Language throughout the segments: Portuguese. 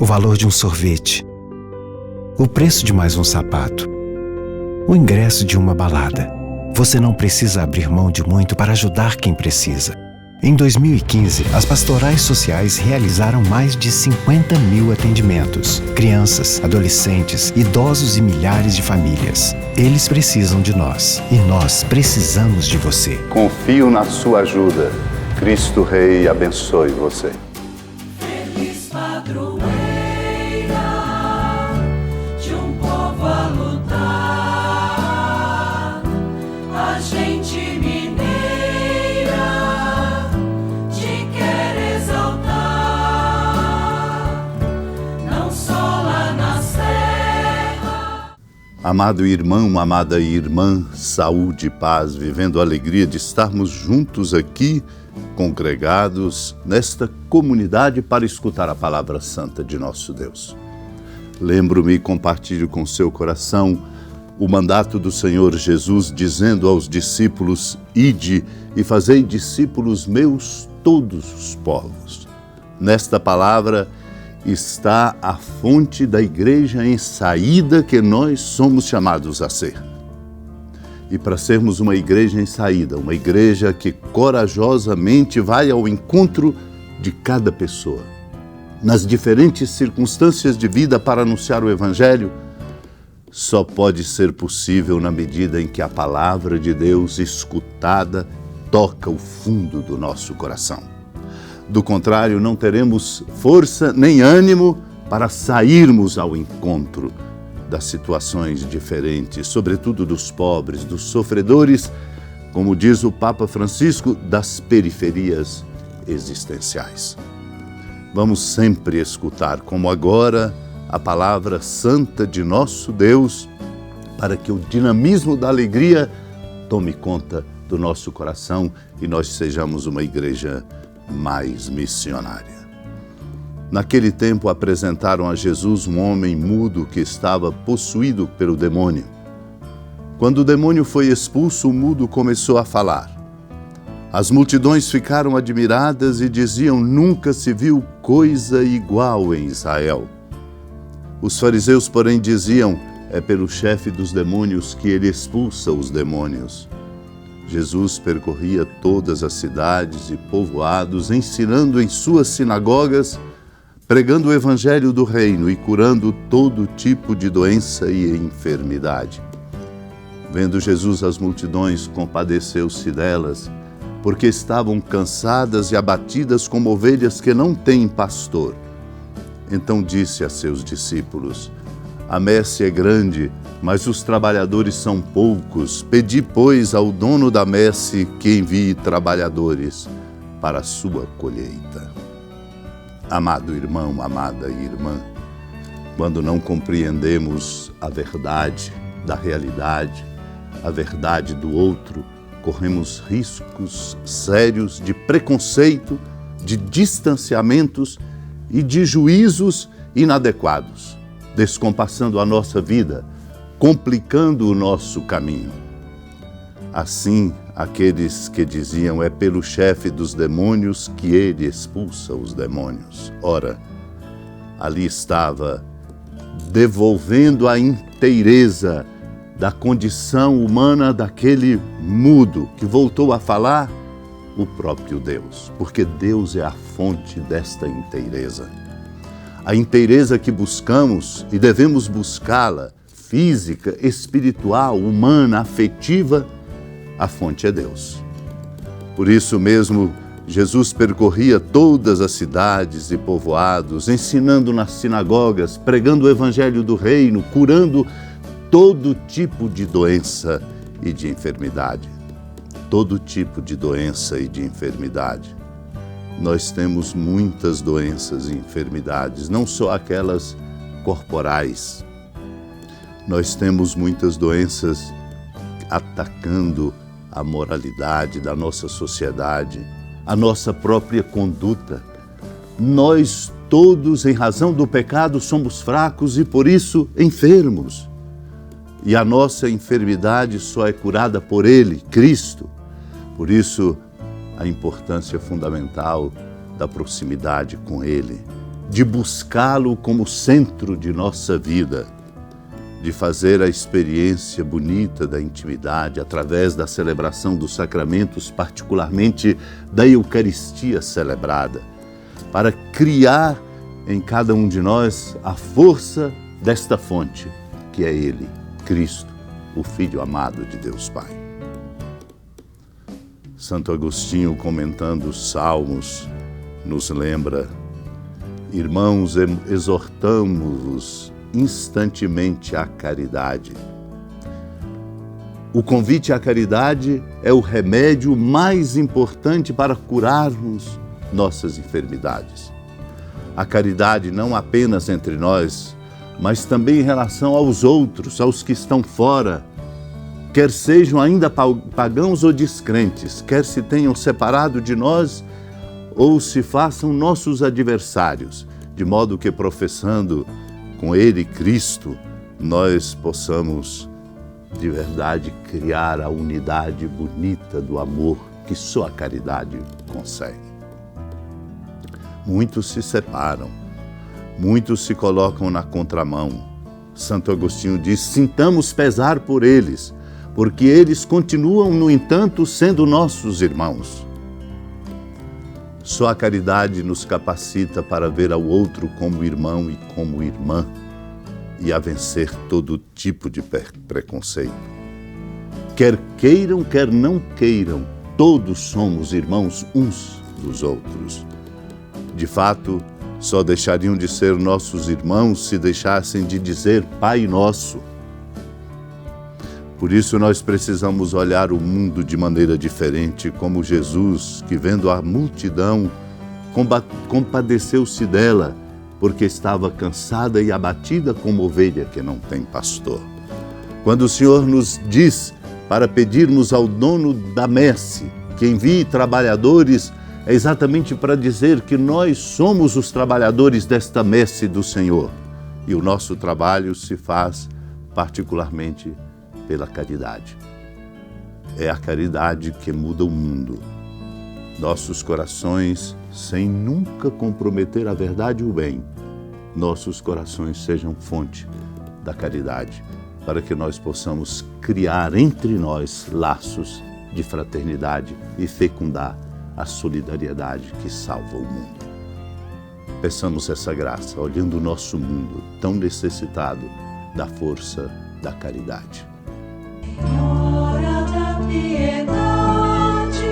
o valor de um sorvete, o preço de mais um sapato, o ingresso de uma balada. Você não precisa abrir mão de muito para ajudar quem precisa. Em 2015, as pastorais sociais realizaram mais de 50 mil atendimentos. Crianças, adolescentes, idosos e milhares de famílias. Eles precisam de nós e nós precisamos de você. Confio na sua ajuda. Cristo Rei abençoe você. Feliz padroeira de um povo a lutar, a gente mineira te quer exaltar, não só lá na serra. Amado irmão, amada irmã, saúde e paz, vivendo a alegria de estarmos juntos aqui, congregados nesta comunidade para escutar a palavra santa de nosso Deus. Lembro-me e compartilho com seu coração o mandato do Senhor Jesus dizendo aos discípulos: ide e fazei discípulos meus todos os povos. Nesta palavra está a fonte da igreja em saída que nós somos chamados a ser. E para sermos uma igreja em saída, uma igreja que corajosamente vai ao encontro de cada pessoa, nas diferentes circunstâncias de vida para anunciar o Evangelho, só pode ser possível na medida em que a palavra de Deus escutada toca o fundo do nosso coração. Do contrário, não teremos força nem ânimo para sairmos ao encontro das situações diferentes, sobretudo dos pobres, dos sofredores, como diz o Papa Francisco, das periferias existenciais. Vamos sempre escutar, como agora, a palavra santa de nosso Deus, para que o dinamismo da alegria tome conta do nosso coração e nós sejamos uma igreja mais missionária. Naquele tempo apresentaram a Jesus um homem mudo que estava possuído pelo demônio. Quando o demônio foi expulso, o mudo começou a falar. As multidões ficaram admiradas e diziam: nunca se viu coisa igual em Israel. Os fariseus, porém, diziam: é pelo chefe dos demônios que ele expulsa os demônios. Jesus percorria todas as cidades e povoados, ensinando em suas sinagogas, pregando o evangelho do reino e curando todo tipo de doença e enfermidade. Vendo Jesus as multidões, compadeceu-se delas, porque estavam cansadas e abatidas como ovelhas que não têm pastor. Então disse a seus discípulos: a messe é grande, mas os trabalhadores são poucos. Pedi, pois, ao dono da messe que envie trabalhadores para a sua colheita. Amado irmão, amada irmã, quando não compreendemos a verdade da realidade, a verdade do outro, corremos riscos sérios de preconceito, de distanciamentos e de juízos inadequados, descompassando a nossa vida, complicando o nosso caminho. Assim, aqueles que diziam: é pelo chefe dos demônios que ele expulsa os demônios. Ora, ali estava devolvendo a inteireza da condição humana daquele mudo que voltou a falar, o próprio Deus, porque Deus é a fonte desta inteireza. A inteireza que buscamos e devemos buscá-la, física, espiritual, humana, afetiva, a fonte é Deus. Por isso mesmo, Jesus percorria todas as cidades e povoados, ensinando nas sinagogas, pregando o evangelho do reino, curando todo tipo de doença e de enfermidade. Todo tipo de doença e de enfermidade. Nós temos muitas doenças e enfermidades, não só aquelas corporais. Nós temos muitas doenças atacando a moralidade da nossa sociedade, a nossa própria conduta. Nós todos, em razão do pecado, somos fracos e, por isso, enfermos. E a nossa enfermidade só é curada por Ele, Cristo. Por isso, a importância fundamental da proximidade com Ele, de buscá-lo como centro de nossa vida, de fazer a experiência bonita da intimidade através da celebração dos sacramentos, particularmente da Eucaristia celebrada, para criar em cada um de nós a força desta fonte, que é Ele, Cristo, o Filho amado de Deus Pai. Santo Agostinho, comentando os Salmos, nos lembra: irmãos, exortamo-vos instantemente à caridade. O convite à caridade é o remédio mais importante para curarmos nossas enfermidades. A caridade não apenas entre nós, mas também em relação aos outros, aos que estão fora, quer sejam ainda pagãos ou descrentes, quer se tenham separado de nós ou se façam nossos adversários, de modo que, professando com Ele, Cristo, nós possamos de verdade criar a unidade bonita do amor que só a caridade consegue. Muitos se separam, muitos se colocam na contramão. Santo Agostinho diz: sintamos pesar por eles, porque eles continuam, no entanto, sendo nossos irmãos. Só a caridade nos capacita para ver ao outro como irmão e como irmã e a vencer todo tipo de preconceito. Quer queiram, quer não queiram, todos somos irmãos uns dos outros. De fato, só deixariam de ser nossos irmãos se deixassem de dizer Pai Nosso. Por isso nós precisamos olhar o mundo de maneira diferente, como Jesus, que vendo a multidão, compadeceu-se dela, porque estava cansada e abatida como ovelha que não tem pastor. Quando o Senhor nos diz para pedirmos ao dono da messe que envie trabalhadores, é exatamente para dizer que nós somos os trabalhadores desta messe do Senhor. E o nosso trabalho se faz particularmente pela caridade. É a caridade que muda o mundo. Nossos corações, sem nunca comprometer a verdade e o bem, nossos corações sejam fonte da caridade, para que nós possamos criar entre nós laços de fraternidade e fecundar a solidariedade que salva o mundo. Peçamos essa graça, olhando o nosso mundo tão necessitado da força da caridade. Senhora da piedade,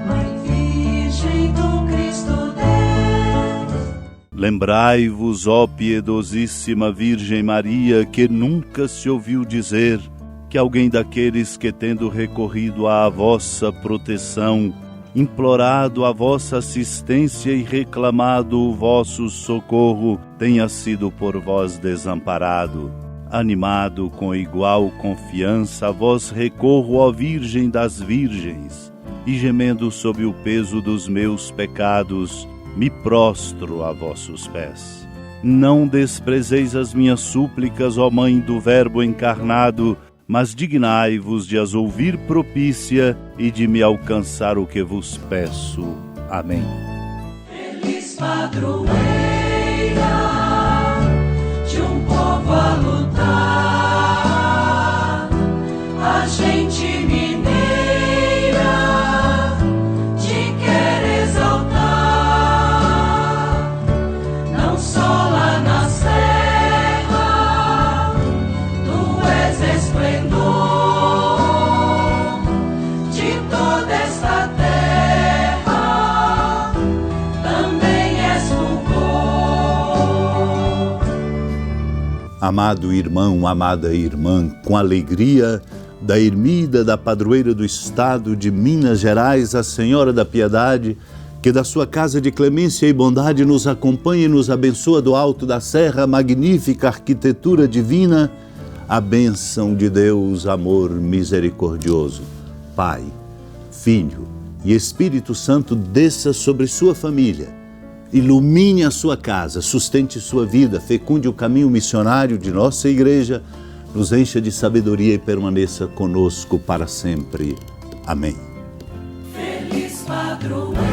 Mãe Virgem do Cristo Deus. Lembrai-vos, ó piedosíssima Virgem Maria, que nunca se ouviu dizer que alguém daqueles que, tendo recorrido à vossa proteção, implorado a vossa assistência e reclamado o vosso socorro, tenha sido por vós desamparado. Animado com igual confiança, a vós recorro, ó Virgem das Virgens, e gemendo sob o peso dos meus pecados, me prostro a vossos pés. Não desprezeis as minhas súplicas, ó Mãe do Verbo encarnado, mas dignai-vos de as ouvir propícia e de me alcançar o que vos peço. Amém. Feliz padroeira de um povo a lutar, a gente mineira te quer exaltar, não só lá na serra, tu és esplendor de toda esta terra, também és fulgor. Amado irmão, amada irmã, com alegria da ermida da padroeira do Estado de Minas Gerais, a Senhora da Piedade, que da sua casa de clemência e bondade nos acompanha e nos abençoa do alto da serra, magnífica arquitetura divina, a bênção de Deus, amor misericordioso, Pai, Filho e Espírito Santo desça sobre sua família, ilumine a sua casa, sustente sua vida, fecunde o caminho missionário de nossa igreja, nos encha de sabedoria e permaneça conosco para sempre. Amém. Feliz padroeira